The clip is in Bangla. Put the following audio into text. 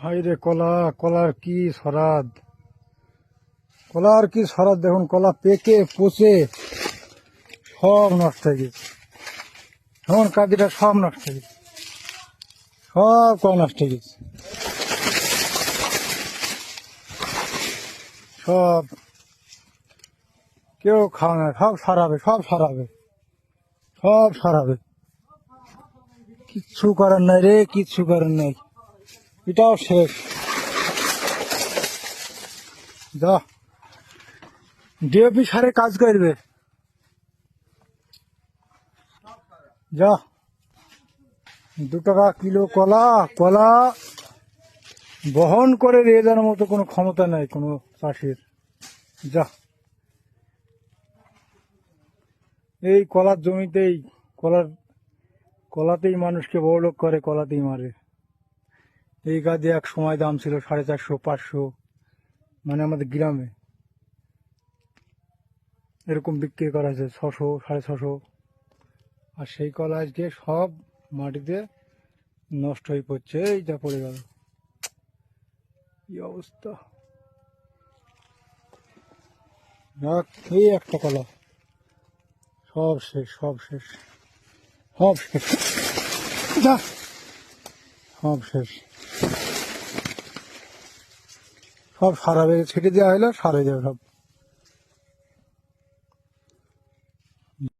হাই রে কলা, কলার কি সরাদ, কলার কি সরাদ। দেখুন কলা পেকে পচে সব নষ্ট হয়ে গেছে। এখন কাঁদিটা সব নষ্ট হয়ে গেছে, সব কলা নষ্ট হয়ে গেছে, সব কেউ খাওয়া না, সব সারাবে, সব সারাবে, সব সারাবে। কিচ্ছু করার নাই রে, কিচ্ছু করার নাই। এটাও শেষ। যা ডিএপি সারে কাজ করবে, যা 2 টাকা কিলো কলা, কলা বহন করে নিয়ে যাওয়ার মতো কোনো ক্ষমতা নাই কোনো চাষির। যা এই কলার জমিতেই, কলাতেই মানুষকে বড়লোক করে, কলাতেই মারে। এই গাছে এক সময় দাম ছিল 450, 500, মানে আমাদের গ্রামে এরকম বিক্রি করা হয়েছে 600, 650। আর সেই কলা আজকে সব মাটিতে নষ্ট হয়ে পড়ছে। এই যা পড়ে গেল, কি অবস্থা। এই একটা কলা, সব শেষ, সব শেষ, সব শেষ, যা সব শেষ। সব সারা ছেটে দেওয়া হলো, সারে যাবে সব।